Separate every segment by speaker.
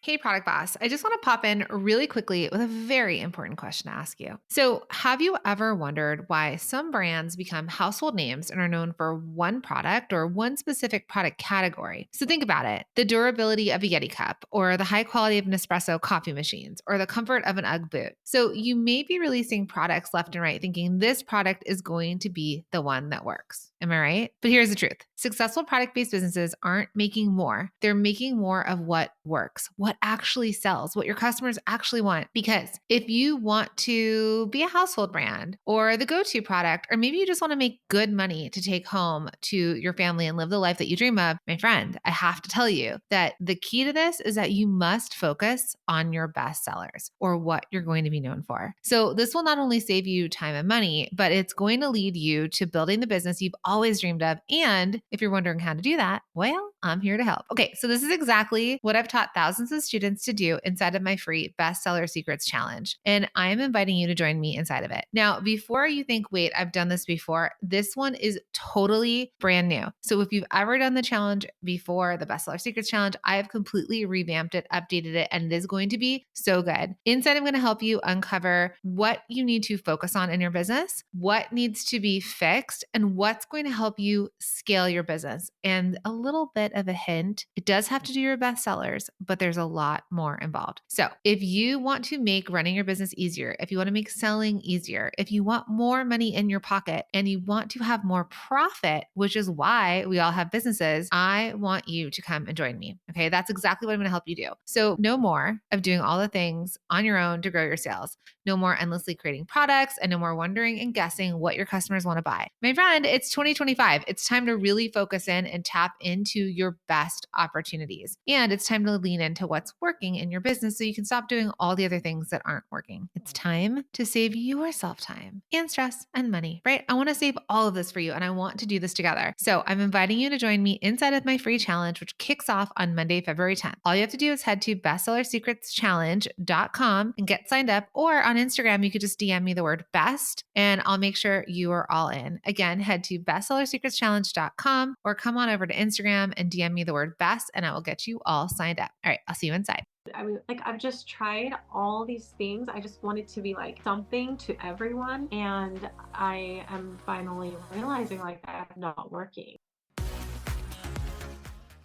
Speaker 1: Hey, Product Boss. I just want to pop in really quickly with a very important question to ask you. So, have you ever wondered why some brands become household names and are known for one product or one specific product category? So, think about it: the durability of a Yeti cup, or the high quality of Nespresso coffee machines, or the comfort of an Ugg boot. So, you may be releasing products left and right thinking this product is going to be the one that works. Am I right? But here's the truth: successful product based businesses aren't making more, they're making more of what works, what actually sells, what your customers actually want. Because if you want to be a household brand or the go to product, or maybe you just want to make good money to take home to your family and live the life that you dream of, my friend, I have to tell you that the key to this is that you must focus on your best sellers or what you're going to be known for. So, this will not only save you time and money, but it's going to lead you to building the business you've always dreamed of. And if you're wondering how to do that, well, I'm here to help. Okay, so this is exactly what I've taught thousands of students to do inside of my free Bestseller Secrets Challenge. And I am inviting you to join me inside of it. Now, before you think, wait, I've done this before, this one is totally brand new. So if you've ever done the challenge before, the Bestseller Secrets Challenge, I have completely revamped it, updated it, and it is going to be so good. Inside, I'm going to help you uncover what you need to focus on in your business, what needs to be fixed, and what's going to help you scale your business. And a little bit of a hint, it does have to do your bestsellers, but there's a lot more involved. So if you want to make running your business easier, if you want to make selling easier, if you want more money in your pocket and you want to have more profit, which is why we all have businesses, I want you to come and join me. Okay. That's exactly what I'm going to help you do. So no more of doing all the things on your own to grow your sales. No more endlessly creating products, and no more wondering and guessing what your customers want to buy. My friend, it's 2025. It's time to really focus in and tap into your best opportunities. And it's time to lean into what's working in your business so you can stop doing all the other things that aren't working. It's time to save yourself time and stress and money, right? I want to save all of this for you, and I want to do this together. So I'm inviting you to join me inside of my free challenge, which kicks off on Monday, February 10th. All you have to do is head to bestsellersecretschallenge.com and get signed up, or on Instagram, you could just DM me the word best and I'll make sure you are all in. Again, head to bestsellersecretschallenge.com or come on over to Instagram and DM me the word best and I will get you all signed up. All right, I'll see you inside.
Speaker 2: I mean, like, I've just tried all these things. I just want it to be like something to everyone. And I am finally realizing like that's not working.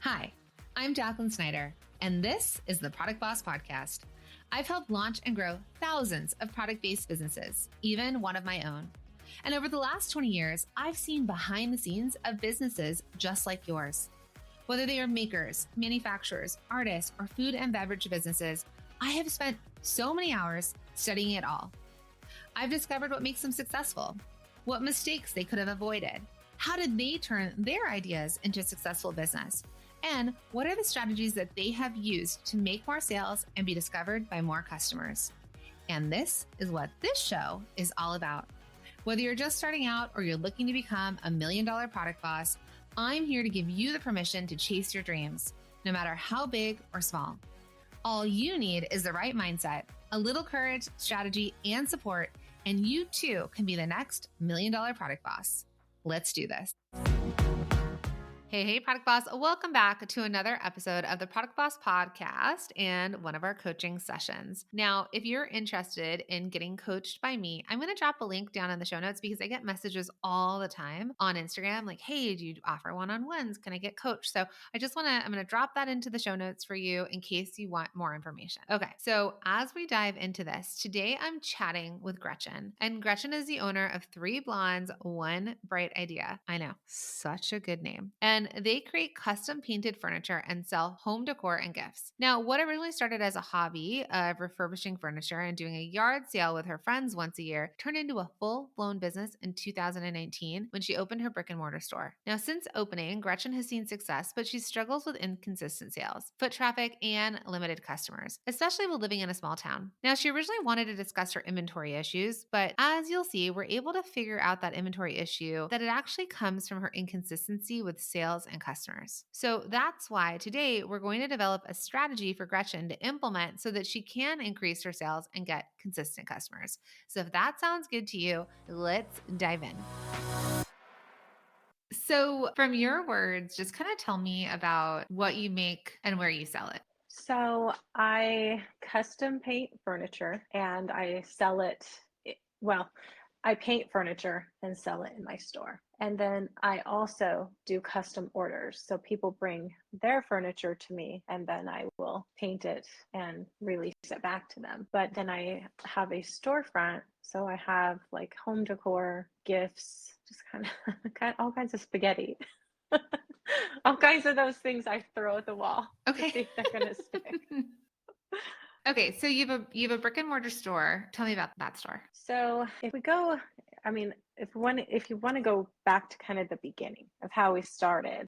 Speaker 1: Hi, I'm Jacqueline Snyder, and this is the Product Boss Podcast. I've helped launch and grow thousands of product-based businesses, even one of my own. And over the last 20 years, I've seen behind the scenes of businesses just like yours. Whether they are makers, manufacturers, artists, or food and beverage businesses, I have spent so many hours studying it all. I've discovered what makes them successful, what mistakes they could have avoided, how did they turn their ideas into a successful business, and what are the strategies that they have used to make more sales and be discovered by more customers. And this is what this show is all about. Whether you're just starting out or you're looking to become $1 million product boss, I'm here to give you the permission to chase your dreams, no matter how big or small. All you need is the right mindset, a little courage, strategy, and support, and you too can be the next $1 million product boss. Let's do this. Hey, Product Boss. Welcome back to another episode of the Product Boss Podcast and one of our coaching sessions. Now, if you're interested in getting coached by me, I'm going to drop a link down in the show notes because I get messages all the time on Instagram like, hey, do you offer one-on-ones? Can I get coached? So I'm going to drop that into the show notes for you in case you want more information. Okay. So as we dive into this, today I'm chatting with Gretchen, and Gretchen is the owner of Three Blondes, One Bright Idea. I know, such a good name. And they create custom painted furniture and sell home decor and gifts. Now, what originally started as a hobby of refurbishing furniture and doing a yard sale with her friends once a year turned into a full-blown business in 2019 when she opened her brick and mortar store. Now, since opening, Gretchen has seen success, but she struggles with inconsistent sales, foot traffic, and limited customers, especially while living in a small town. Now, she originally wanted to discuss her inventory issues, but as you'll see, we're able to figure out that inventory issue that it actually comes from her inconsistency with sales and customers. So that's why today we're going to develop a strategy for Gretchen to implement so that she can increase her sales and get consistent customers. So if that sounds good to you, let's dive in. So from your words, just kind of tell me about what you make and where you sell it.
Speaker 2: So I custom paint furniture and I sell it. Well, I paint furniture and sell it in my store. And then I also do custom orders. So people bring their furniture to me and then I will paint it and release it back to them. But then I have a storefront. So I have like home decor, gifts, just kind of all kinds of spaghetti. All kinds of those things I throw at the wall to
Speaker 1: Okay.
Speaker 2: see if they're gonna stick.
Speaker 1: Okay, so you have a brick and mortar store. Tell me about that store.
Speaker 2: So if we go, I mean, if you want to go back to kind of the beginning of how we started,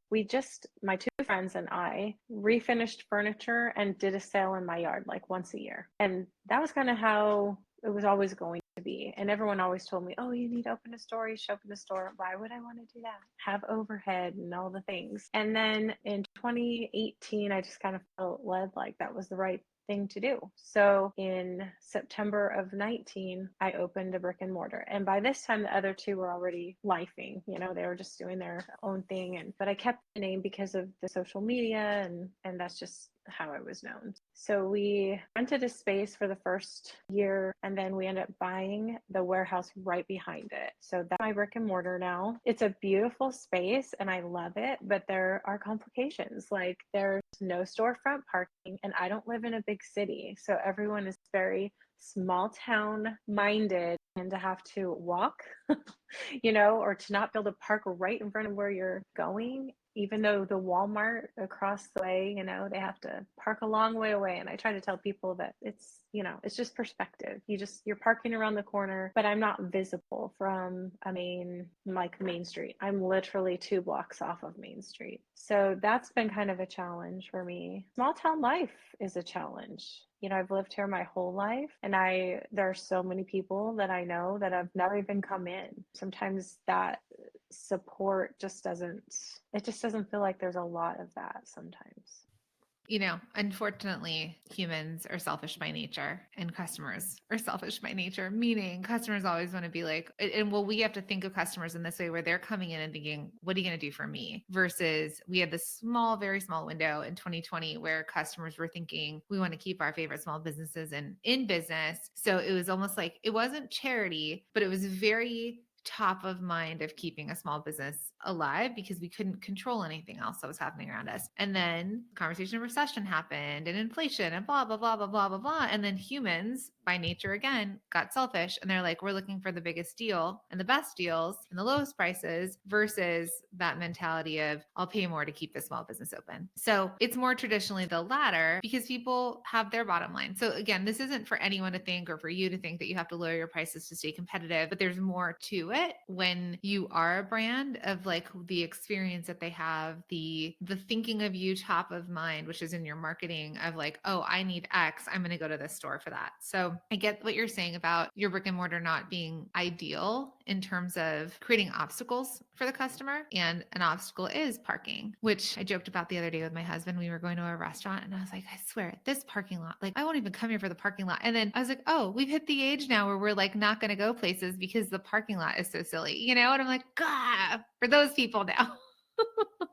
Speaker 2: my two friends and I refinished furniture and did a sale in my yard like once a year. And that was kind of how it was always going to be. And everyone always told me, oh, you need to open a store, you should open a store. Why would I want to do that? Have overhead and all the things. And then in 2018, I just kind of felt led like that was the right thing to do. So in September of 19, I opened a brick and mortar. And by this time, the other two were already lifing, they were just doing their own thing. But I kept the name because of the social media and that's just how I was known. So we rented a space for the first year and then we ended up buying the warehouse right behind it. So that's my brick and mortar now. It's a beautiful space and I love it, but there are complications. Like there's no storefront parking and I don't live in a big city. So everyone is very small town minded and to have to walk, or to not be able to park right in front of where you're going, even though the Walmart across the way, they have to park a long way away. And I try to tell people that it's just perspective. You're parking around the corner, but I'm not visible from Main Street. I'm literally 2 blocks off of Main Street. So that's been kind of a challenge for me. Small town life is a challenge. I've lived here my whole life and there are so many people that I know that have never even come in. Sometimes that support it just doesn't feel like there's a lot of that sometimes.
Speaker 1: Unfortunately, humans are selfish by nature and customers are selfish by nature, meaning customers always want to be like, we have to think of customers in this way where they're coming in and thinking, what are you going to do for me? Versus we had this very small window in 2020 where customers were thinking, we want to keep our favorite small businesses in business. So it was almost like it wasn't charity, but it was very top of mind of keeping a small business alive because we couldn't control anything else that was happening around us. And then conversation of recession happened and inflation and blah, blah, blah, blah, blah, blah, blah. And then humans by nature again got selfish and they're like, we're looking for the biggest deal and the best deals and the lowest prices versus that mentality of I'll pay more to keep this small business open. So it's more traditionally the latter because people have their bottom line. So again, this isn't for anyone to think or for you to think that you have to lower your prices to stay competitive, but there's more to it when you are a brand of like the experience that they have, the thinking of you top of mind, which is in your marketing of like, oh, I need X, I'm going to go to this store for that. So I get what you're saying about your brick and mortar not being ideal in terms of creating obstacles for the customer. And an obstacle is parking, which I joked about the other day with my husband. We were going to a restaurant and I was like, I swear this parking lot, like I won't even come here for the parking lot. And then I was like, oh, we've hit the age now where we're like not going to go places because the parking lot is so silly, And I'm like, God, for those people now.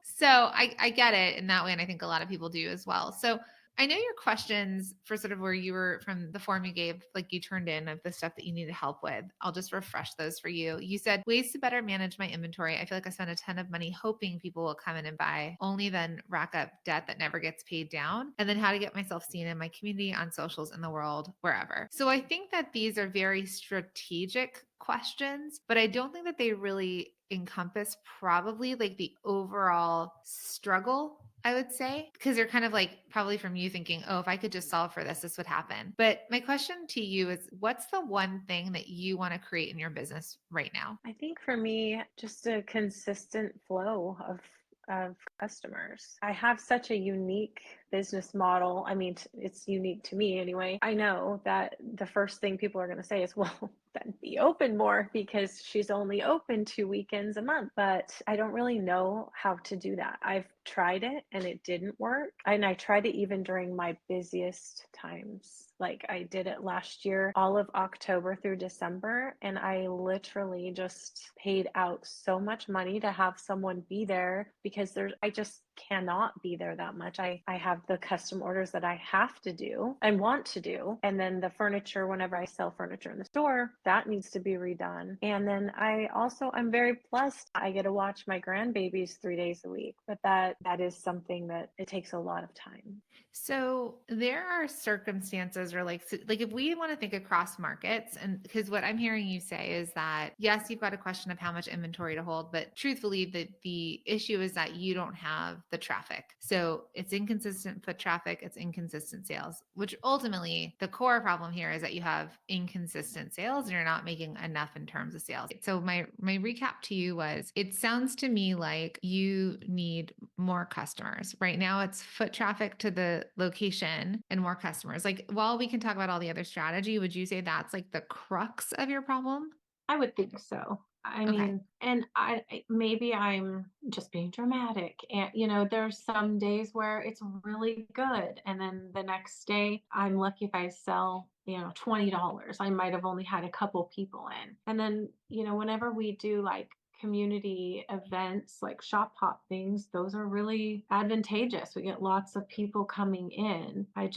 Speaker 1: So I get it in that way. And I think a lot of people do as well. So I know your questions for sort of where you were from the form you gave, like you turned in of the stuff that you needed help with. I'll just refresh those for you. You said ways to better manage my inventory. I feel like I spend a ton of money hoping people will come in and buy, only then rack up debt that never gets paid down. And then how to get myself seen in my community, on socials, in the world, wherever. So I think that these are very strategic questions, but I don't think that they really encompass probably like the overall struggle, I would say, because they're kind of like probably from you thinking, oh, if I could just solve for this would happen. But my question to you is, what's the one thing that you want to create in your business right now?
Speaker 2: I think for me, just a consistent flow of customers. I have such a unique business model. I mean, it's unique to me anyway. I know that the first thing people are going to say is, well, then be open more because she's only open 2 weekends a month. But I don't really know how to do that. I've tried it and it didn't work. And I tried it even during my busiest times. Like I did it last year, all of October through December. And I literally just paid out so much money to have someone be there because I just cannot be there that much. I have the custom orders that I have to do and want to do. And then the furniture, whenever I sell furniture in the store, that needs to be redone. And then I'm very blessed. I get to watch my grandbabies 3 days a week, but that is something that it takes a lot of time.
Speaker 1: So there are circumstances or like if we want to think across markets, and because what I'm hearing you say is that yes, you've got a question of how much inventory to hold, but truthfully the issue is that you don't have the traffic. So it's inconsistent foot traffic, it's inconsistent sales, which ultimately the core problem here is that you have inconsistent sales and you're not making enough in terms of sales. So my recap to you was it sounds to me like you need more customers. Right now it's foot traffic to the location and more customers. Like while we can talk about all the other strategy, would you say that's like the crux of your problem?
Speaker 3: I would think so. I
Speaker 1: Okay.
Speaker 3: mean, and maybe I'm just being dramatic. And, there's some days where it's really good. And then the next day, I'm lucky if I sell, $20. I might have only had a couple people in. And then, whenever we do like community events like shop hop things, those are really advantageous. We get lots of people coming in. I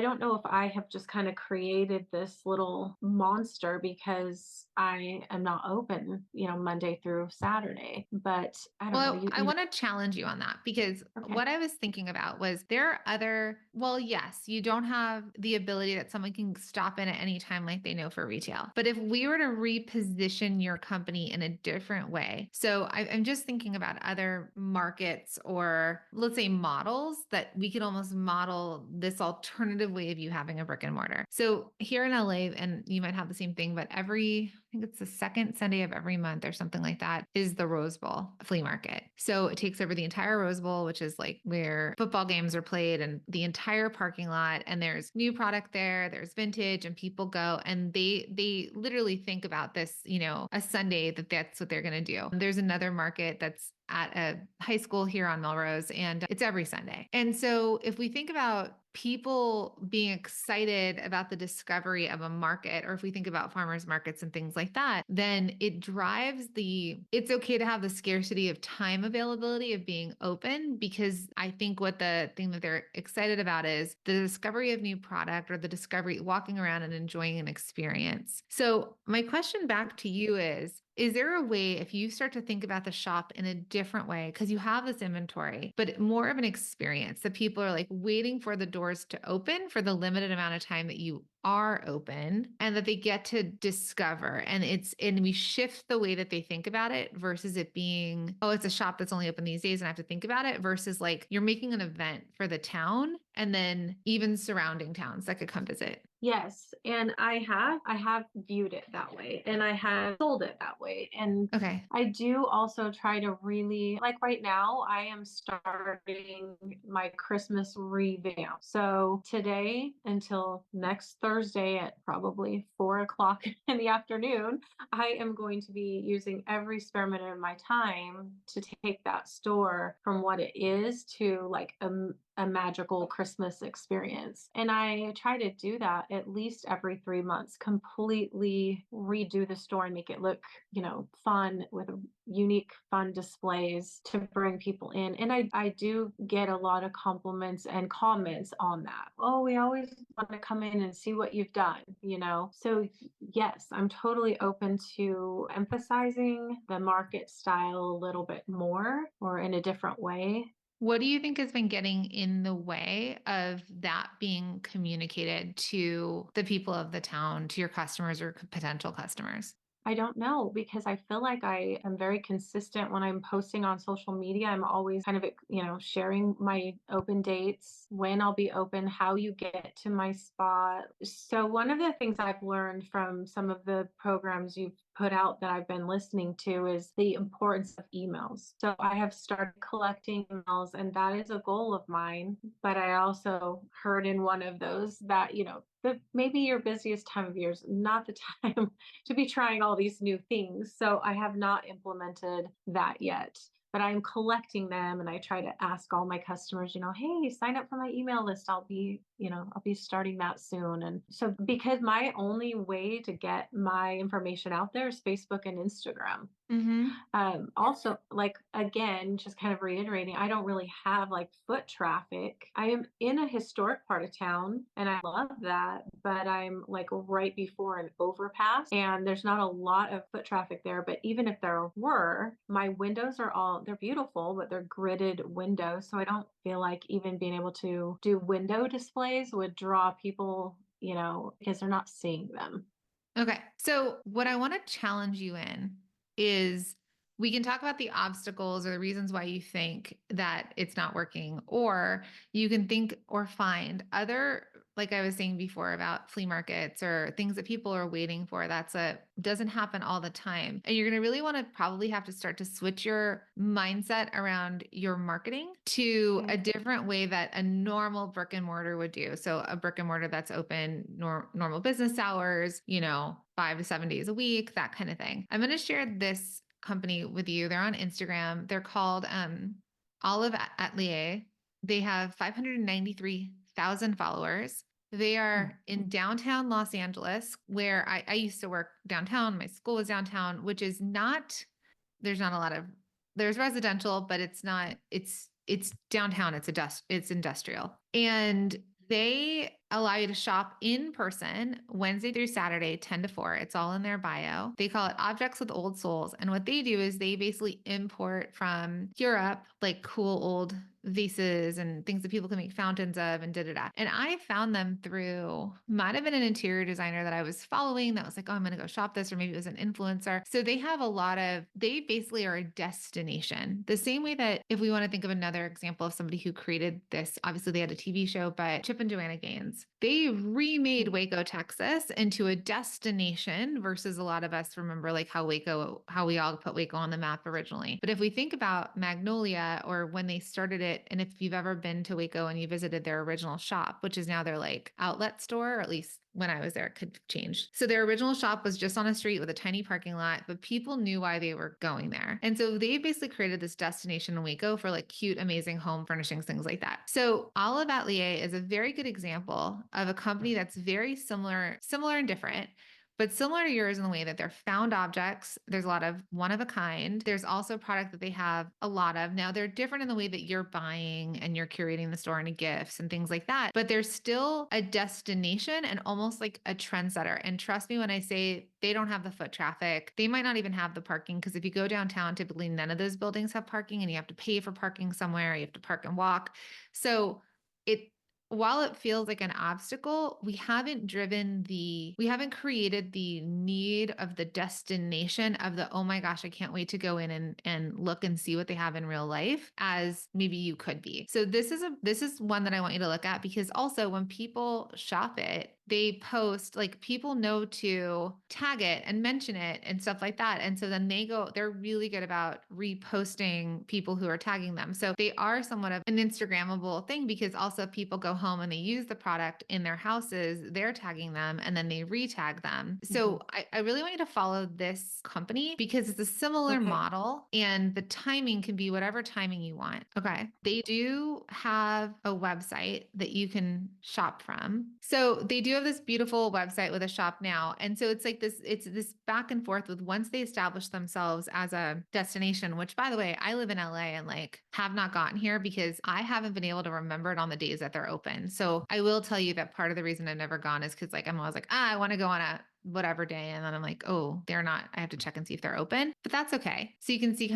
Speaker 3: don't know if I have just kind of created this little monster because I am not open, Monday through Saturday. But I don't know.
Speaker 1: Well, I want to challenge you on that because
Speaker 3: Okay.
Speaker 1: what I was thinking about was there are well, yes, you don't have the ability that someone can stop in at any time like they know for retail. But if we were to reposition your company in a different way, so I'm just thinking about other markets or let's say models that we could almost model this alternative way of you having a brick and mortar. So here in LA, and you might have the same thing, but I think it's the second Sunday of every month or something like that, is the Rose Bowl flea market. So it takes over the entire Rose Bowl, which is like where football games are played and the entire parking lot. And there's new product there, there's vintage, and people go and they literally think about this, a Sunday that's what they're going to do. There's another market that's at a high school here on Melrose, and it's every Sunday. And so if we think about people being excited about the discovery of a market, or if we think about farmers markets and things like that, then it drives it's okay to have the scarcity of time availability of being open, because I think what the thing that they're excited about is the discovery of new product or the discovery, walking around and enjoying an experience. So my question back to you is there a way, if you start to think about the shop in a different way, because you have this inventory, but more of an experience that people are like waiting for the doors to open for the limited amount of time that you are open, and that they get to discover, and we shift the way that they think about it versus it being, oh, it's a shop that's only open these days and I have to think about it, versus like you're making an event for the town and then even surrounding towns that could come visit.
Speaker 3: Yes, and I have viewed it that way, and I have sold it that way. And
Speaker 1: Okay.
Speaker 3: I do also try to really, like right now, I am starting my Christmas revamp. So today until next Thursday at probably 4 o'clock in the afternoon, I am going to be using every spare minute of my time to take that store from what it is to like a magical Christmas experience. And I try to do that at least every 3 months, completely redo the store and make it look, fun with unique, fun displays to bring people in. And I do get a lot of compliments and comments on that. Oh, we always want to come in and see what you've done. So yes, I'm totally open to emphasizing the market style a little bit more or in a different way.
Speaker 1: What do you think has been getting in the way of that being communicated to the people of the town, to your customers or potential customers?
Speaker 3: I don't know because I feel like I am very consistent when I'm posting on social media. I'm always kind of, sharing my open dates, when I'll be open, how you get to my spot. So, one of the things I've learned from some of the programs you've put out that I've been listening to is the importance of emails. So, I have started collecting emails, and that is a goal of mine. But I also heard in one of those that, that maybe your busiest time of year is not the time to be trying all these new things. So I have not implemented that yet, but I'm collecting them and I try to ask all my customers, hey, sign up for my email list. I'll be I'll be starting that soon. And so because my only way to get my information out there is Facebook and Instagram.
Speaker 1: Mm-hmm.
Speaker 3: Also, like, again, just kind of reiterating, I don't really have like foot traffic. I am in a historic part of town and I love that, but I'm like right before an overpass and there's not a lot of foot traffic there. But even if there were, my windows they're beautiful, but they're gridded windows. So I don't feel like even being able to do window displays would draw people, because they're not seeing them.
Speaker 1: Okay. So, what I want to challenge you in is we can talk about the obstacles or the reasons why you think that it's not working, or you can think or find other, like I was saying before about flea markets or things that people are waiting for. Doesn't happen all the time. And you're going to really want to probably have to start to switch your mindset around your marketing to a different way that a normal brick and mortar would do. So, a brick and mortar that's open normal business hours, 5 to 7 days a week, that kind of thing. I'm going to share this company with you. They're on Instagram. They're called Olive Atelier. They have 593,000 followers. They are in downtown Los Angeles, where I used to work downtown. My school was downtown, which is there's not a lot of, there's residential, but it's downtown. It's industrial. And they allow you to shop in person Wednesday through Saturday, 10 to 4. It's all in their bio. They call it Objects with Old Souls. And what they do is they basically import from Europe, like cool old vases and things that people can make fountains of and da-da-da. And I found them might have been an interior designer that I was following that was like, oh, I'm going to go shop this, or maybe it was an influencer. So they basically are a destination. The same way that if we want to think of another example of somebody who created this, obviously they had a TV show, but Chip and Joanna Gaines, they remade Waco, Texas into a destination versus a lot of us remember like how we all put Waco on the map originally. But if we think about Magnolia or when they started it, and if you've ever been to Waco and you visited their original shop, which is now their like outlet store, or at least when I was there, it could change. So their original shop was just on a street with a tiny parking lot, but people knew why they were going there. And so they basically created this destination in Waco for like cute, amazing home furnishings, things like that. So Olive Atelier is a very good example of a company that's very similar and different, but similar to yours in the way that they're found objects. There's a lot of one of a kind. There's also product that they have a lot of. Now they're different in the way that you're buying and you're curating the store into gifts and things like that, but there's still a destination and almost like a trendsetter. And trust me when I say they don't have the foot traffic. They might not even have the parking, because if you go downtown, typically none of those buildings have parking and you have to pay for parking somewhere. You have to park and walk. So while it feels like an obstacle, we haven't created the need of the destination of oh my gosh, I can't wait to go in and look and see what they have in real life as maybe you could be. So this is one that I want you to look at, because also when people shop it, they post, like, people know to tag it and mention it and stuff like that. And so then they're really good about reposting people who are tagging them. So they are somewhat of an Instagrammable thing, because also people go home and they use the product in their houses, they're tagging them and then they retag them. So I really want you to follow this company because it's a similar model, and the timing can be whatever timing you want. Okay. They do have a website that you can shop from. So they do have this beautiful website with a shop now. And so it's this back and forth with, once they establish themselves as a destination, which, by the way, I live in LA and like have not gotten here because I haven't been able to remember it on the days that they're open. So I will tell you that part of the reason I've never gone is because like I'm always like, I want to go on a whatever day. And then I'm like, oh, they're not, I have to check and see if they're open, but that's okay. So you can see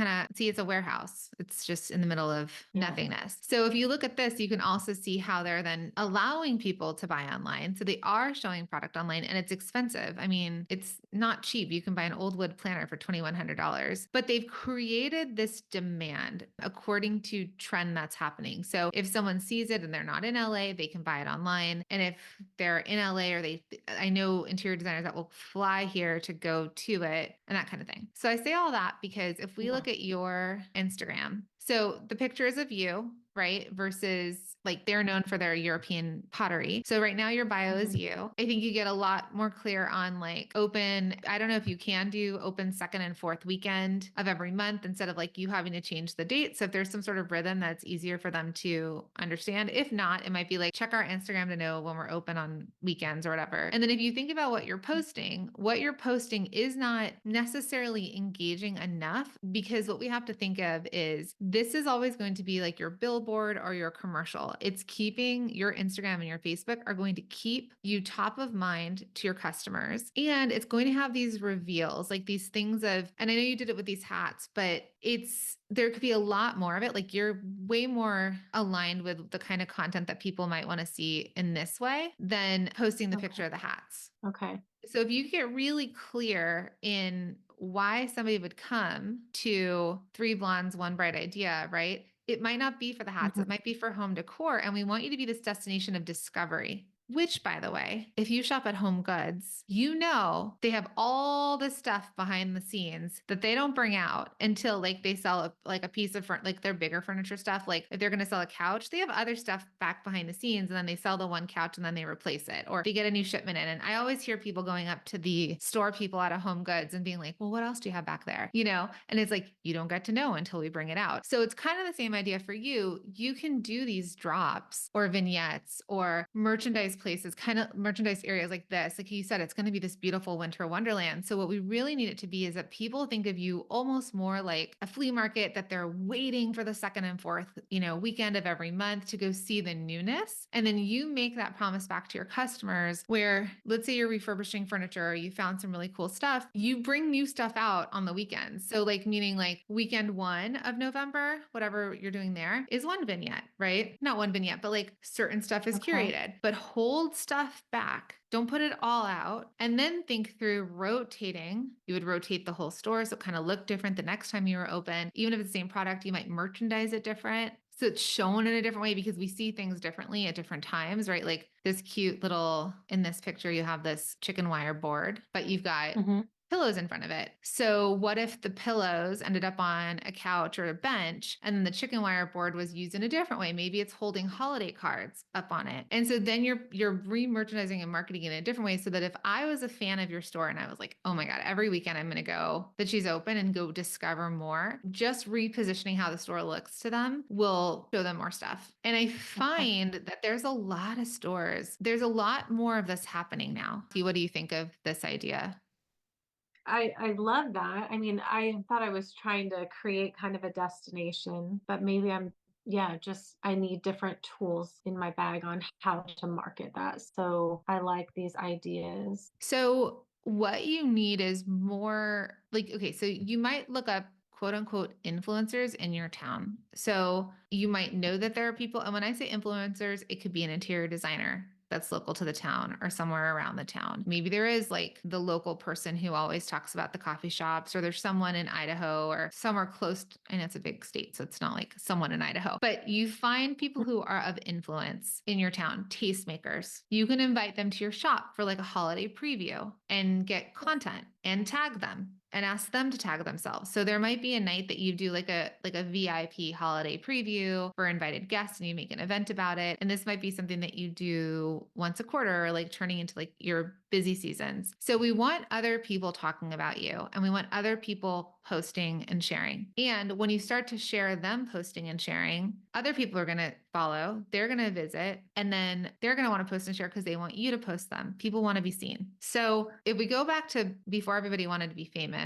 Speaker 1: it's a warehouse. It's just in the middle of nothingness. So if you look at this, you can also see how they're then allowing people to buy online. So they are showing product online, and it's expensive. I mean, it's not cheap. You can buy an old wood planner for $2,100, but they've created this demand according to trend that's happening. So if someone sees it and they're not in LA, they can buy it online. And if they're in LA, I know interior designers that will fly here to go to it and that kind of thing. So I say all that because if we look at your Instagram, so the pictures of you, right, versus like they're known for their European pottery. So right now your bio is
Speaker 3: Mhm.
Speaker 1: you. I think you get a lot more clear on like open. I don't know if you can do open second and fourth weekend of every month instead of like you having to change the date. So if there's some sort of rhythm that's easier for them to understand. If not, it might be like check our Instagram to know when we're open on weekends or whatever. And then if you think about what you're posting is not necessarily engaging enough, because what we have to think of is this is always going to be like your billboard or your commercial. It's keeping your Instagram and your Facebook are going to keep you top of mind to your customers. And it's going to have these reveals, like these things of, and I know you did it with these hats, but there could be a lot more of it. Like you're way more aligned with the kind of content that people might want to see in this way than posting the picture
Speaker 3: Okay.
Speaker 1: of the hats.
Speaker 3: Okay.
Speaker 1: So if you get really clear in why somebody would come to Three Blondes, One Bright Idea, right? It might not be for the hats,
Speaker 3: Mhm.
Speaker 1: it might be for home decor. And we want you to be this destination of discovery. Which, by the way, if you shop at Home Goods, you know they have all the stuff behind the scenes that they don't bring out until like they sell like a piece of like their bigger furniture stuff. Like if they're going to sell a couch, they have other stuff back behind the scenes, and then they sell the one couch and then they replace it, or they get a new shipment in. And I always hear people going up to the store people out of Home Goods and being like, well, what else do you have back there? You know, and it's like, you don't get to know until we bring it out. So it's kind of the same idea for you. You can do these drops or vignettes or merchandise places, kind of merchandise areas like this. Like you said, it's going to be this beautiful winter wonderland. So what we really need it to be is that people think of you almost more like a flea market, that they're waiting for the second and fourth, weekend of every month to go see the newness. And then you make that promise back to your customers where, let's say you're refurbishing furniture, or you found some really cool stuff, you bring new stuff out on the weekends. So like, meaning like weekend 1 of November, whatever you're doing there is one vignette, right? Not one vignette, but like certain stuff is
Speaker 3: Okay.
Speaker 1: curated, but hold stuff back. Don't put it all out. And then think through rotating. You would rotate the whole store so it kind of looked different the next time you were open. Even if it's the same product, you might merchandise it different. So it's shown in a different way because we see things differently at different times, right? Like this cute little, in this picture, you have this chicken wire board, but you've got
Speaker 3: Mhm.
Speaker 1: pillows in front of it. So what if the pillows ended up on a couch or a bench, and then the chicken wire board was used in a different way? Maybe it's holding holiday cards up on it. And so then you're re-merchandising and marketing in a different way, so that if I was a fan of your store and I was like, oh my God, every weekend I'm going to go that she's open and go discover more, just repositioning how the store looks to them will show them more stuff. And I find that there's a lot of stores, there's a lot more of this happening now. What do you think of this idea?
Speaker 3: I love that. I mean, I thought I was trying to create kind of a destination, but maybe I need different tools in my bag on how to market that. So I like these ideas.
Speaker 1: So what you need is more like, okay, so you might look up quote unquote influencers in your town. So you might know that there are people, and when I say influencers, it could be an interior designer that's local to the town or somewhere around the town. Maybe there is like the local person who always talks about the coffee shops, or there's someone in Idaho or somewhere close. I know it's a big state, so it's not like someone in Idaho, but you find people who are of influence in your town, tastemakers. You can invite them to your shop for like a holiday preview and get content and tag them and ask them to tag themselves. So there might be a night that you do like a VIP holiday preview for invited guests, and you make an event about it. And this might be something that you do once a quarter, or like turning into like your busy seasons. So we want other people talking about you, and we want other people posting and sharing. And when you start to share them posting and sharing, other people are going to follow, they're going to visit, and then they're going to want to post and share because they want you to post them. People want to be seen. So if we go back to before everybody wanted to be famous,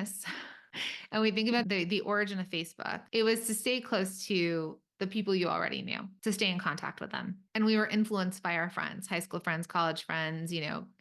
Speaker 1: and we think about the origin of Facebook, it was to stay close to the people you already knew, to stay in contact with them. And we were influenced by our friends, high school friends, college friends,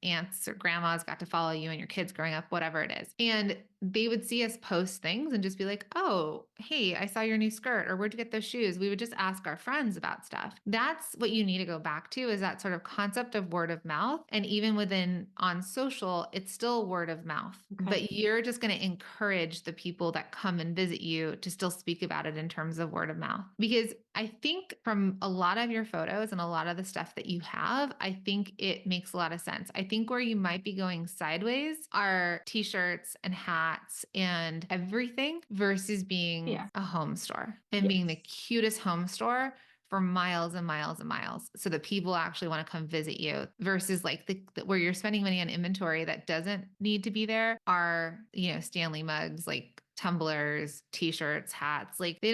Speaker 1: aunts or grandmas got to follow you and your kids growing up, whatever it is. And they would see us post things and just be like, oh, hey, I saw your new skirt, or where'd you get those shoes? We would just ask our friends about stuff. That's what you need to go back to, is that sort of concept of word of mouth. And even within on social, it's still word of mouth,
Speaker 3: Okay.
Speaker 1: but you're just going to encourage the people that come and visit you to still speak about it in terms of word of mouth. Because I think from a lot of your photos and a lot of the stuff that you have, I think it makes a lot of sense. I think where you might be going sideways are t-shirts and hats and everything versus being
Speaker 3: Yeah.
Speaker 1: a home store and being the
Speaker 3: Yes.
Speaker 1: cutest home store for miles and miles and miles so that people actually want to come visit you versus like where you're spending money on inventory that doesn't need to be there are, Stanley mugs, like tumblers, t-shirts, hats. Like you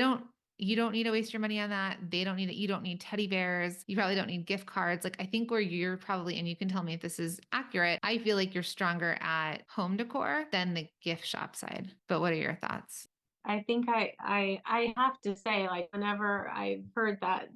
Speaker 1: don't need to waste your money on that. They don't need it. You don't need teddy bears. You probably don't need gift cards. Like I think where you're probably, and you can tell me if this is accurate, I feel like you're stronger at home decor than the gift shop side. But what are your thoughts?
Speaker 3: I think I have to say, like, whenever I've heard that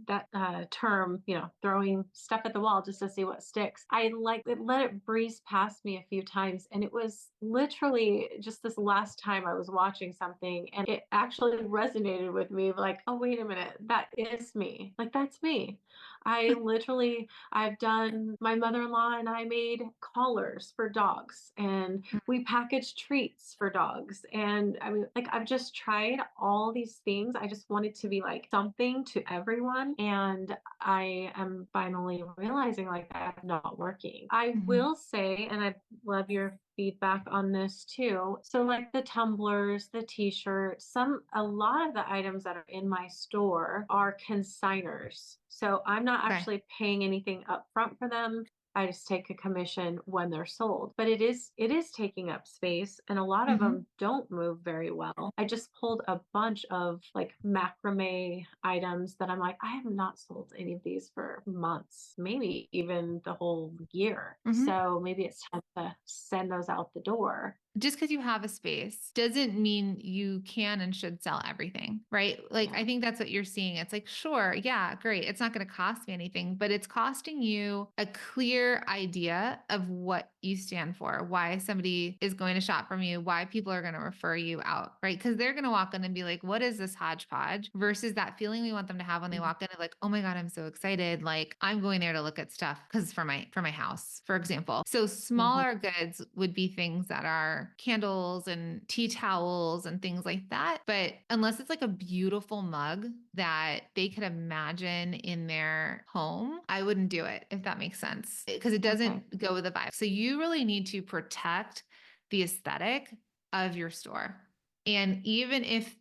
Speaker 3: term, throwing stuff at the wall just to see what sticks, I like let it breeze past me a few times, and it was literally just this last time I was watching something, and it actually resonated with me. Like, oh wait a minute, that is me. Like that's me. I've done. My mother-in-law and I made collars for dogs, and we packaged treats for dogs. And I mean, like, I've just tried all these things. I just wanted to be like something to everyone. And I am finally realizing like that's not working. I
Speaker 1: Mhm.
Speaker 3: will say, and I love your feedback on this too. So like the tumblers, the t-shirts, a lot of the items that are in my store are consigners. So I'm not
Speaker 1: Okay.
Speaker 3: actually paying anything up front for them. I just take a commission when they're sold. But it is taking up space, and a lot of
Speaker 1: Mhm.
Speaker 3: them don't move very well. I just pulled a bunch of like macrame items that I'm like, I have not sold any of these for months, maybe even the whole year.
Speaker 1: Mhm.
Speaker 3: So maybe it's time to send those out the door.
Speaker 1: Just because you have a space doesn't mean you can and should sell everything, right? Like,
Speaker 3: Yeah.
Speaker 1: I think that's what you're seeing. It's like, sure, yeah, great. It's not going to cost me anything, but it's costing you a clear idea of what you stand for, why somebody is going to shop from you, why people are going to refer you out, right? Because they're going to walk in and be like, what is this hodgepodge? Versus that feeling we want them to have when they
Speaker 3: Mhm.
Speaker 1: walk in of like, oh my God, I'm so excited. Like, I'm going there to look at stuff because for my house, for example. So
Speaker 3: Mhm.
Speaker 1: smaller goods would be things that are candles and tea towels and things like that. But unless it's like a beautiful mug that they could imagine in their home, I wouldn't do it, if that makes sense, because it
Speaker 3: Okay.
Speaker 1: doesn't go with the vibe. So you really need to protect the aesthetic of your store. And even if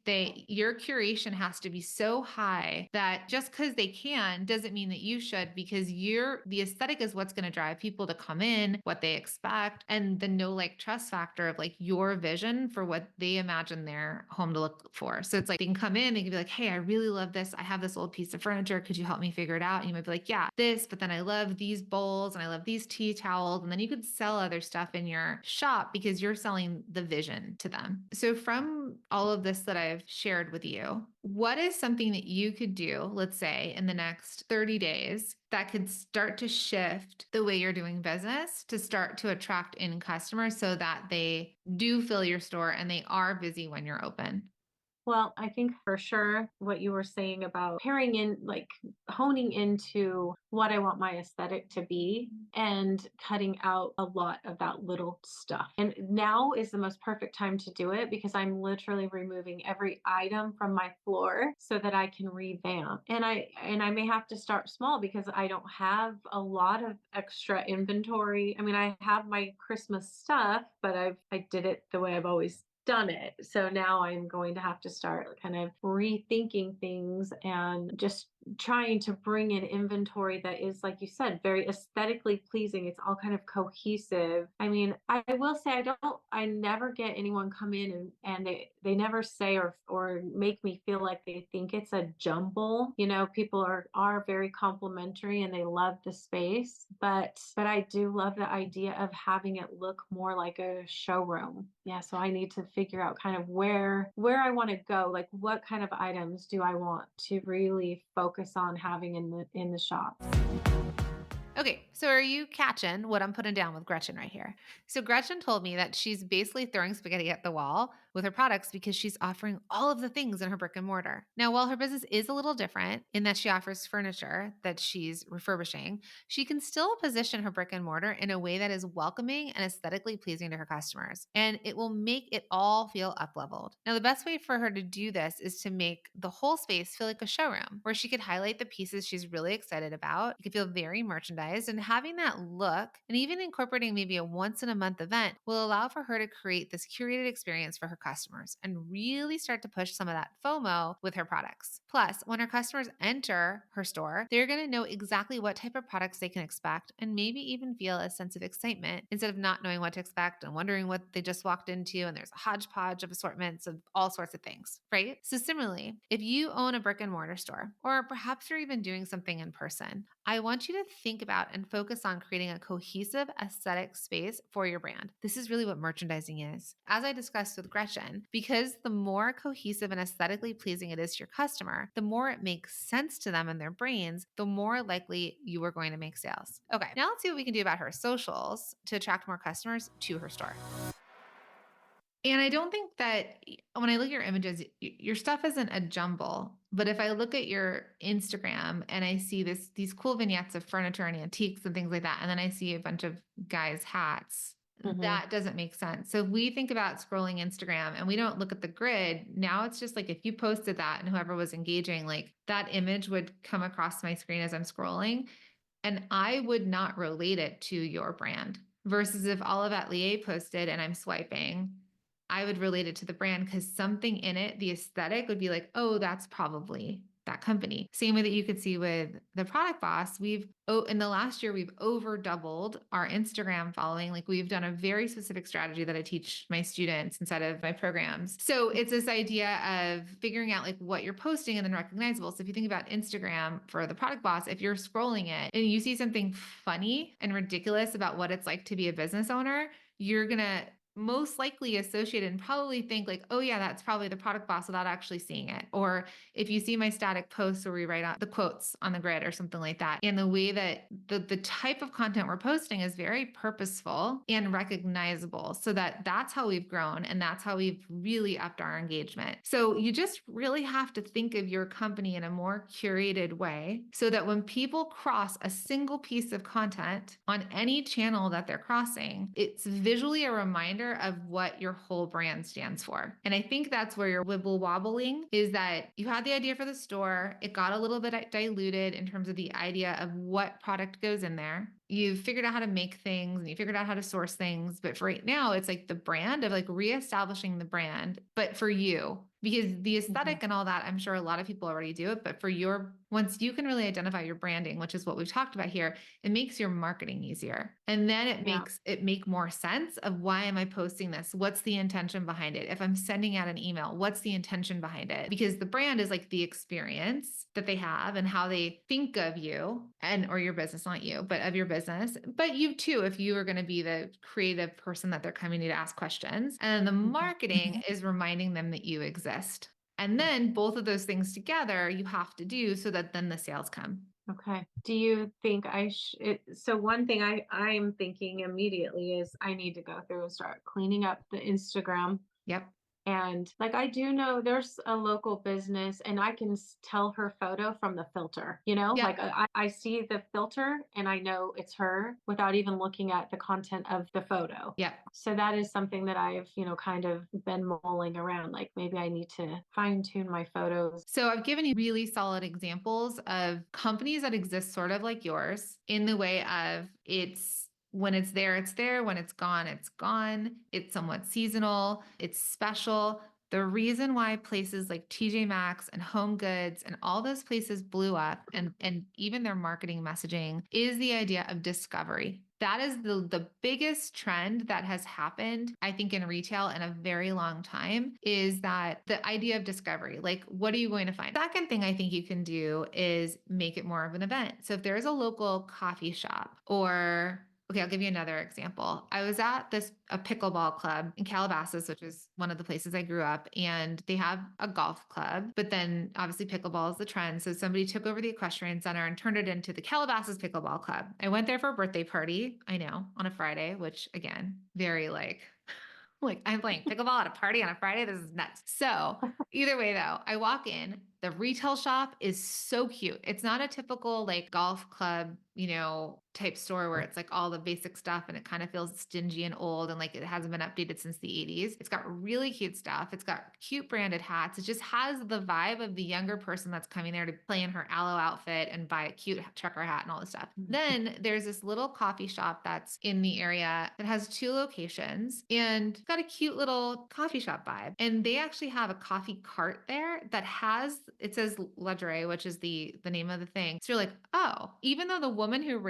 Speaker 1: your curation has to be so high that just because they can doesn't mean that you should, because the aesthetic is what's going to drive people to come in, what they expect, and the no like trust factor of like your vision for what they imagine their home to look for. So it's like they can come in, they can be like, hey, I really love this. I have this old piece of furniture. Could you help me figure it out? And you might be like, yeah, this, but then I love these bowls and I love these tea towels. And then you could sell other stuff in your shop because you're selling the vision to them. So from all of this that I've shared with you, what is something that you could do, let's say in the next 30 days, that could start to shift the way you're doing business to start to attract in customers so that they do fill your store and they are busy when you're open?
Speaker 3: Well, I think for sure what you were saying about pairing in, like honing into what I want my aesthetic to be and cutting out a lot of that little stuff. And now is the most perfect time to do it because I'm literally removing every item from my floor so that I can revamp. And I may have to start small because I don't have a lot of extra inventory. I mean, I have my Christmas stuff, but I did it the way I've always done it. So now I'm going to have to start kind of rethinking things and just trying to bring in inventory that is, like you said, very aesthetically pleasing. It's all kind of cohesive. I mean, I will say I never get anyone come in and they never say or make me feel like they think it's a jumble. People are very complimentary and they love the space, but I do love the idea of having it look more like a showroom. Yeah, so I need to figure out kind of where I want to go, like what kind of items do I want to really focus on having in the shop.
Speaker 1: Okay, so are you catching what I'm putting down with Gretchen right here? So Gretchen told me that she's basically throwing spaghetti at the wall with her products because she's offering all of the things in her brick and mortar. Now, while her business is a little different in that she offers furniture that she's refurbishing, she can still position her brick and mortar in a way that is welcoming and aesthetically pleasing to her customers. And it will make it all feel up leveled. Now, the best way for her to do this is to make the whole space feel like a showroom where she could highlight the pieces she's really excited about. It could feel very merchandised, and having that look and even incorporating maybe a once in a month event will allow for her to create this curated experience for her customers and really start to push some of that FOMO with her products. Plus, when her customers enter her store, they're going to know exactly what type of products they can expect and maybe even feel a sense of excitement instead of not knowing what to expect and wondering what they just walked into. And there's a hodgepodge of assortments of all sorts of things, right? So, similarly, if you own a brick and mortar store, or perhaps you're even doing something in person, I want you to think about and focus on creating a cohesive aesthetic space for your brand. This is really what merchandising is. As I discussed with Gretchen, because the more cohesive and aesthetically pleasing it is to your customer, the more it makes sense to them in their brains, the more likely you are going to make sales. Okay, now let's see what we can do about her socials to attract more customers to her store. And I don't think that when I look at your images, your stuff isn't a jumble. But if I look at your Instagram and I see these cool vignettes of furniture and antiques and things like that, and then I see a bunch of guys' hats, that doesn't make sense. So if we think about scrolling Instagram and we don't look at the grid, now it's just like if you posted that and whoever was engaging, like that image would come across my screen as I'm scrolling, and I would not relate it to your brand. Versus if Olive Atelier posted and I'm swiping, I would relate it to the brand because something in it, the aesthetic would be like, oh, that's probably that company. Same way that you could see with the Product Boss, in the last year, we've over doubled our Instagram following. Like we've done a very specific strategy that I teach my students inside of my programs. So it's this idea of figuring out like what you're posting and then recognizable. So if you think about Instagram for the Product Boss, if you're scrolling it and you see something funny and ridiculous about what it's like to be a business owner, you're going to most likely associate and probably think like, oh yeah, that's probably the Product Boss without actually seeing it. Or if you see my static posts where we write out the quotes on the grid or something like that, and the way that the type of content we're posting is very purposeful and recognizable, so that's how we've grown and that's how we've really upped our engagement. So you just really have to think of your company in a more curated way so that when people cross a single piece of content on any channel that they're crossing, it's visually a reminder of what your whole brand stands for. And I think that's where you're wibble wobbling, is that you had the idea for the store. It got a little bit diluted in terms of the idea of what product goes in there. You've figured out how to make things and you figured out how to source things. But for right now, it's like the brand of like reestablishing the brand, but for you, because the aesthetic and all that, I'm sure a lot of people already do it, but once you can really identify your branding, which is what we've talked about here, it makes your marketing easier. And then it makes it make more sense of why am I posting this? What's the intention behind it? If I'm sending out an email, what's the intention behind it? Because the brand is like the experience that they have and how they think of you or your business, not you, but of your business. But you too, if you are going to be the creative person that they're coming to ask questions. And then the marketing is reminding them that you exist. And then both of those things together, you have to do so that then the sales come.
Speaker 3: Okay. Do you think so one thing I'm thinking immediately is I need to go through and start cleaning up the Instagram.
Speaker 1: Yep.
Speaker 3: And like, I do know there's a local business and I can tell her photo from the filter,
Speaker 1: Yep.
Speaker 3: like I see the filter and I know it's her without even looking at the content of the photo.
Speaker 1: Yep.
Speaker 3: So that is something that I've, kind of been mulling around. Like maybe I need to fine tune my photos.
Speaker 1: So I've given you really solid examples of companies that exist sort of like yours in the way of when it's there, it's there. When it's gone, it's gone. It's somewhat seasonal. It's special. The reason why places like TJ Maxx and Home Goods and all those places blew up and even their marketing messaging is the idea of discovery. That is the biggest trend that has happened, I think, in retail in a very long time, is that the idea of discovery. Like, what are you going to find? Second thing I think you can do is make it more of an event. So if there's a local coffee shop okay, I'll give you another example. I was at a pickleball club in Calabasas, which is one of the places I grew up, and they have a golf club, but then obviously pickleball is the trend. So somebody took over the equestrian center and turned it into the Calabasas Pickleball Club. I went there for a birthday party, I know, on a Friday, which again, very like I'm playing pickleball at a party on a Friday. This is nuts. So either way though, I walk in, the retail shop is so cute. It's not a typical like golf club type store where it's like all the basic stuff and it kind of feels stingy and old and like it hasn't been updated since the 80s. It's got really cute stuff. It's got cute branded hats. It just has the vibe of the younger person that's coming there to play in her aloe outfit and buy a cute trucker hat and all this stuff. Then there's this little coffee shop that's in the area that has 2 locations and got a cute little coffee shop vibe. And they actually have a coffee cart there that it says Ledre, which is the name of the thing. So you're like, oh, even though the woman who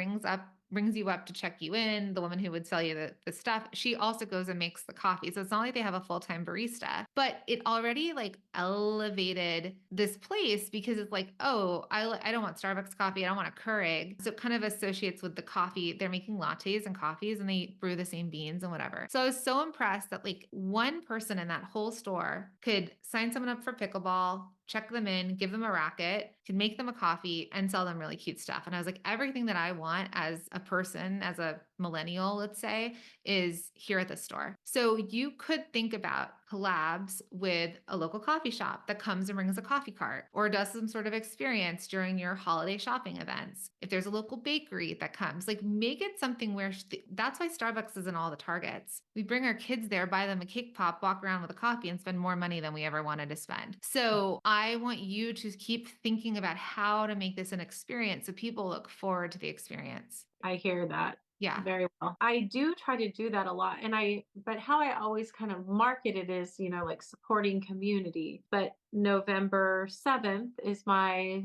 Speaker 1: brings you up to check you in, the woman who would sell you the stuff, she also goes and makes the coffee. So it's not like they have a full-time barista, but it already like elevated this place because it's like, oh, I don't want Starbucks coffee. I don't want a Keurig. So it kind of associates with the coffee. They're making lattes and coffees and they brew the same beans and whatever. So I was so impressed that like one person in that whole store could sign someone up for pickleball, check them in, give them a racket, can make them a coffee and sell them really cute stuff. And I was like, everything that I want as a person, as a millennial, let's say, is here at the store. So you could think about collabs with a local coffee shop that comes and brings a coffee cart or does some sort of experience during your holiday shopping events. If there's a local bakery that comes, like make it something where that's why Starbucks is in all the Targets. We bring our kids there, buy them a cake pop, walk around with a coffee and spend more money than we ever wanted to spend. So I want you to keep thinking about how to make this an experience so people look forward to the experience.
Speaker 3: I hear that.
Speaker 1: Yeah.
Speaker 3: Very well. I do try to do that a lot. But how I always kind of market it is, like supporting community. But November 7th is my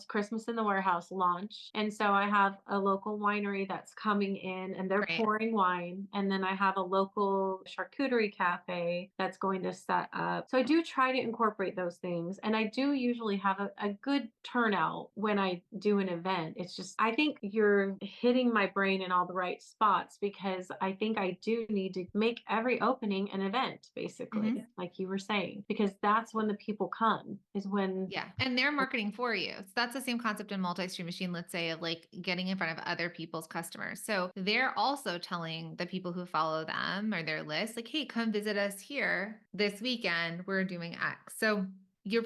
Speaker 3: Christmas in the Warehouse launch. And so I have a local winery that's coming in and they're
Speaker 1: Great.
Speaker 3: pouring wine. And then I have a local charcuterie cafe that's going to set up. So I do try to incorporate those things. And I do usually have a good turnout when I do an event. It's just, I think you're hitting my brain in all the right spots because I think I do need to make every opening an event, basically, like you were saying, because that's when the people come is when.
Speaker 1: Yeah. And they're marketing for you. So that's the same concept in Multi-Stream Machine, let's say, of like getting in front of other people's customers. So they're also telling the people who follow them or their list, like, hey, come visit us here this weekend. We're doing X. So you're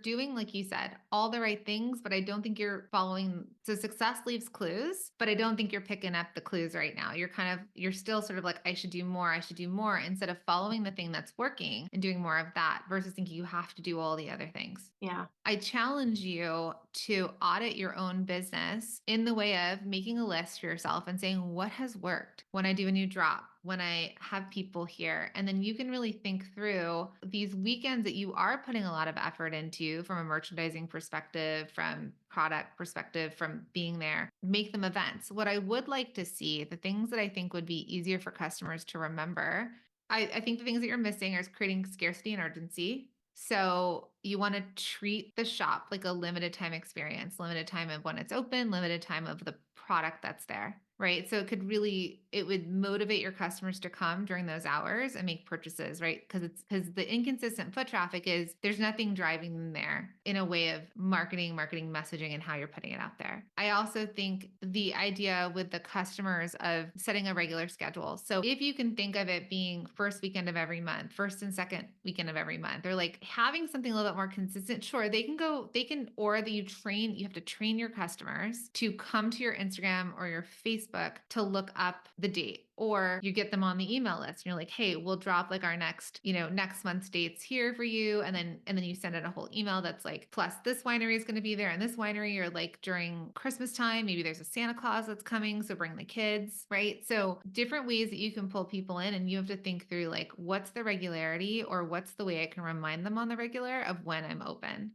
Speaker 1: doing, like you said, all the right things, but I don't think you're following. So success leaves clues, but I don't think you're picking up the clues right now. You're still sort of like, I should do more instead of following the thing that's working and doing more of that versus thinking you have to do all the other things.
Speaker 3: Yeah.
Speaker 1: I challenge you to audit your own business in the way of making a list for yourself and saying, what has worked when I do a new drop, when I have people here? And then you can really think through these weekends that you are putting a lot of effort into from a merchandising perspective, from product perspective, from being there, make them events. What I would like to see, the things that I think would be easier for customers to remember, I think the things that you're missing are creating scarcity and urgency. So you want to treat the shop like a limited time experience, limited time of when it's open, limited time of the product that's there, right? So it would motivate your customers to come during those hours and make purchases, right? Because the inconsistent foot traffic is there's nothing driving them there in a way of marketing, messaging, and how you're putting it out there. I also think the idea with the customers of setting a regular schedule. So if you can think of it being first weekend of every month, first and second weekend of every month, or like having something a little bit more consistent, sure, you have to train your customers to come to your Instagram or your Facebook to look up the date. Or you get them on the email list and you're like, hey, we'll drop like our next month's dates here for you. And then you send out a whole email that's like, plus this winery is going to be there and this winery, or like during Christmas time, maybe there's a Santa Claus that's coming. So bring the kids, right? So different ways that you can pull people in, and you have to think through like, what's the regularity or what's the way I can remind them on the regular of when I'm open.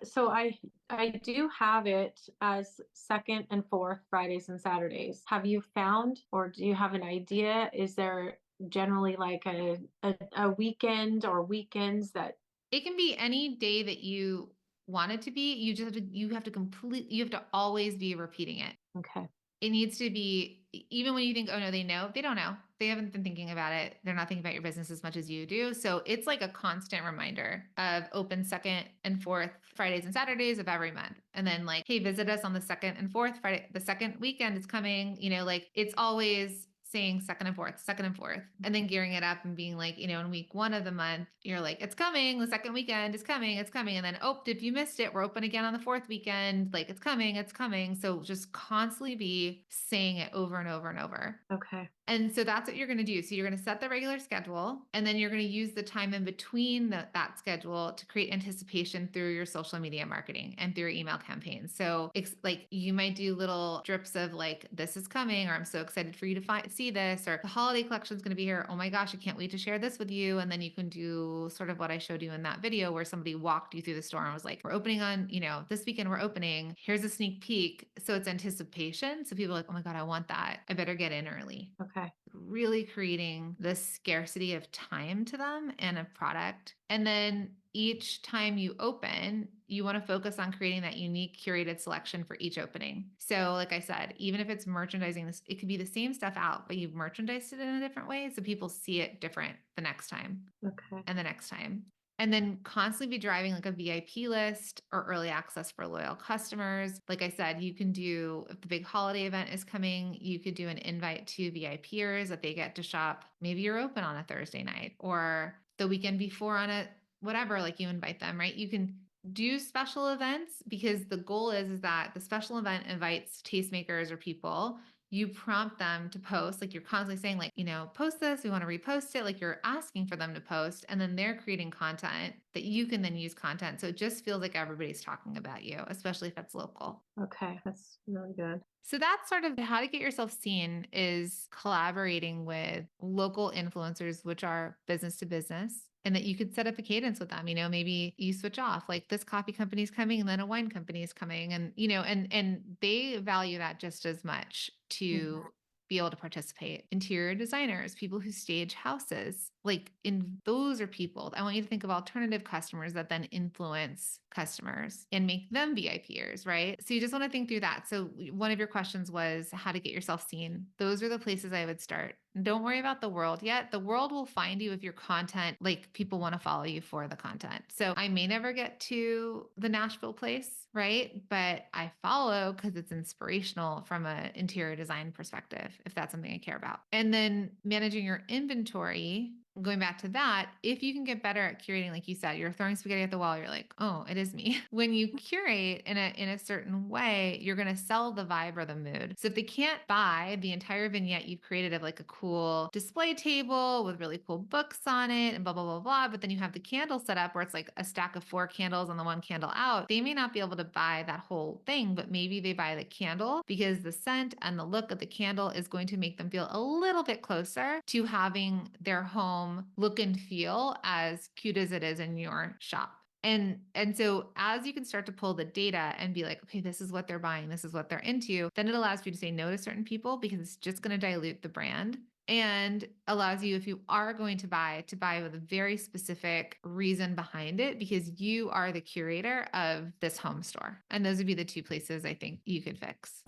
Speaker 3: So I do have it as second and fourth Fridays and Saturdays. Have you found, or do you have an idea? Is there generally like a weekend or weekends that
Speaker 1: it can be any day that you want it to be? You have to always be repeating it.
Speaker 3: Okay.
Speaker 1: It needs to be, even when you think, oh no, they don't know. They haven't been thinking about it. They're not thinking about your business as much as you do. So it's like a constant reminder of open second and fourth Fridays and Saturdays of every month. And then like, hey, visit us on the second and fourth Friday. The second weekend is coming, like it's always saying second and fourth, and then gearing it up and being like, in week 1 of the month, you're like, it's coming. The second weekend is coming. It's coming. And then, oh, if you missed it, we're open again on the 4th weekend. Like it's coming. It's coming. So just constantly be saying it over and over and over.
Speaker 3: Okay.
Speaker 1: And so that's what you're going to do. So you're going to set the regular schedule, and then you're going to use the time in between that schedule to create anticipation through your social media marketing and through your email campaigns. So it's like you might do little drips of like, this is coming, or I'm so excited for you to see this, or the holiday collection is going to be here. Oh my gosh, I can't wait to share this with you. And then you can do sort of what I showed you in that video where somebody walked you through the store and was like, we're opening on, this weekend we're opening. Here's a sneak peek. So it's anticipation. So people are like, oh my God, I want that. I better get in early.
Speaker 3: Okay.
Speaker 1: Really creating this scarcity of time to them and of product. And then each time you open, you want to focus on creating that unique curated selection for each opening. So like I said, even if it's merchandising this, it could be the same stuff out, but you've merchandised it in a different way. So people see it different the next time.
Speaker 3: Okay.
Speaker 1: And the next time. And then constantly be driving like a VIP list or early access for loyal customers. Like I said, you can do, if the big holiday event is coming, you could do an invite to VIPers that they get to shop. Maybe you're open on a Thursday night or the weekend before on a whatever, like you invite them, right? You can do special events because the goal is that the special event invites tastemakers or people. You prompt them to post, like you're constantly saying like, post this, we want to repost it. Like you're asking for them to post, and then they're creating content that you can then use content. So it just feels like everybody's talking about you, especially if it's local.
Speaker 3: Okay. That's really good.
Speaker 1: So that's sort of how to get yourself seen, is collaborating with local influencers, which are business to business, and that you could set up a cadence with them. Maybe you switch off, like this coffee company is coming and then a wine company is coming, and, and they value that just as much to be able to participate. Interior designers, people who stage houses, like those are people. I want you to think of alternative customers that then influence customers and make them VIPers, right? So you just want to think through that. So one of your questions was how to get yourself seen. Those are the places I would start. Don't worry about the world yet. The world will find you if your content, like people want to follow you for the content. So I may never get to the Nashville place, right? But I follow because it's inspirational from an interior design perspective, if that's something I care about. And then managing your inventory. Going back to that, if you can get better at curating, like you said, you're throwing spaghetti at the wall, you're like, oh, it is me. When you curate in a certain way, you're going to sell the vibe or the mood. So if they can't buy the entire vignette you've created of like a cool display table with really cool books on it and blah, blah, blah, blah, but then you have the candle set up where it's like a stack of 4 candles and the 1 candle out, they may not be able to buy that whole thing, but maybe they buy the candle because the scent and the look of the candle is going to make them feel a little bit closer to having their home look and feel as cute as it is in your shop. And so as you can start to pull the data and be like, okay, this is what they're buying, this is what they're into, then it allows you to say no to certain people because it's just going to dilute the brand, and allows you, if you are going to buy with a very specific reason behind it, because you are the curator of this home store. And those would be the 2 places I think you could fix.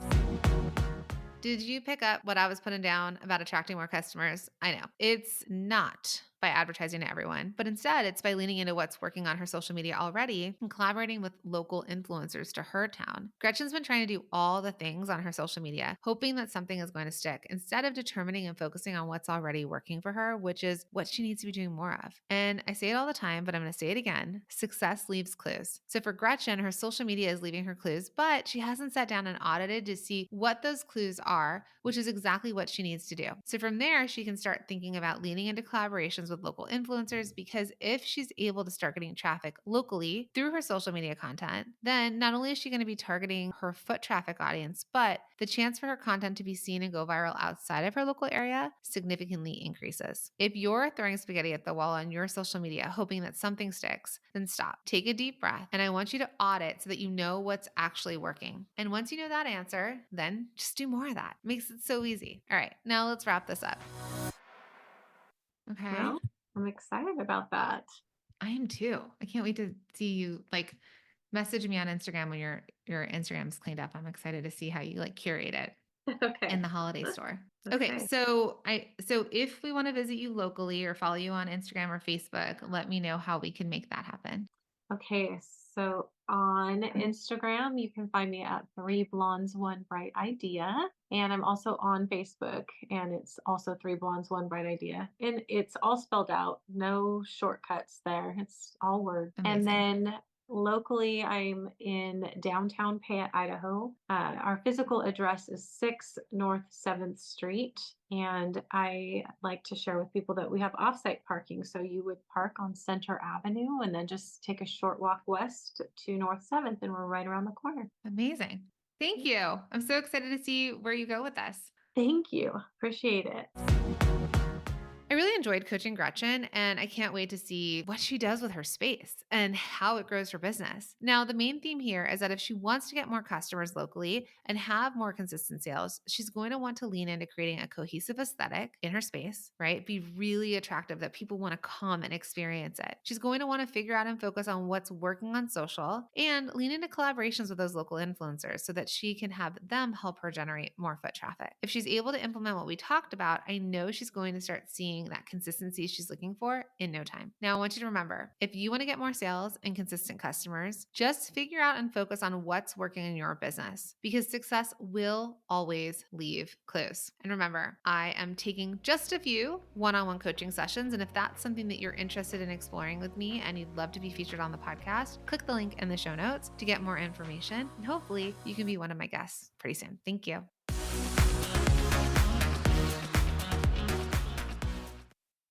Speaker 1: Did you pick up what I was putting down about attracting more customers? I know it's not by advertising to everyone, but instead it's by leaning into what's working on her social media already and collaborating with local influencers to her town. Gretchen's been trying to do all the things on her social media, hoping that something is going to stick, instead of determining and focusing on what's already working for her, which is what she needs to be doing more of. And I say it all the time, but I'm going to say it again. Success leaves clues. So for Gretchen, her social media is leaving her clues, but she hasn't sat down and audited to see what those clues are, which is exactly what she needs to do. So from there, she can start thinking about leaning into collaborations with local influencers, because if she's able to start getting traffic locally through her social media content, then not only is she going to be targeting her foot traffic audience, but the chance for her content to be seen and go viral outside of her local area significantly increases. If you're throwing spaghetti at the wall on your social media, hoping that something sticks, then stop. Take a deep breath, and I want you to audit so that you know what's actually working. And once you know that answer, then just do more of that. Makes it so easy. All right, now let's wrap this up. Okay.
Speaker 3: Well, I'm excited about that.
Speaker 1: I am too. I can't wait to see you message me on Instagram when your Instagram's cleaned up. I'm excited to see how you curate it
Speaker 3: Okay.
Speaker 1: in the holiday store. Okay. So if we want to visit you locally or follow you on Instagram or Facebook, let me know how we can make that happen.
Speaker 3: Okay. So on Instagram. You can find me at Three Blondes, One Bright Idea. And I'm also on Facebook, and it's also Three Blondes, One Bright Idea. And it's all spelled out, no shortcuts there. It's all words. And
Speaker 1: Amazing.
Speaker 3: then locally, I'm in downtown Payette, Idaho. Our physical address is 6 North 7th Street. And I like to share with people that we have offsite parking. So you would park on Center Avenue and then just take a short walk west to North 7th, and we're right around the corner.
Speaker 1: Amazing. Thank you. I'm so excited to see where you go with this.
Speaker 3: Thank you. Appreciate it.
Speaker 1: I really enjoyed coaching Gretchen, and I can't wait to see what she does with her space and how it grows her business. Now, the main theme here is that if she wants to get more customers locally and have more consistent sales, she's going to want to lean into creating a cohesive aesthetic in her space, right? Be really attractive that people want to come and experience it. She's going to want to figure out and focus on what's working on social and lean into collaborations with those local influencers so that she can have them help her generate more foot traffic. If she's able to implement what we talked about, I know she's going to start seeing that consistency she's looking for in no time. Now, I want you to remember, if you want to get more sales and consistent customers, just figure out and focus on what's working in your business because success will always leave clues. And remember, I am taking just a few one-on-one coaching sessions. And if that's something that you're interested in exploring with me and you'd love to be featured on the podcast, click the link in the show notes to get more information. And hopefully you can be one of my guests pretty soon. Thank you.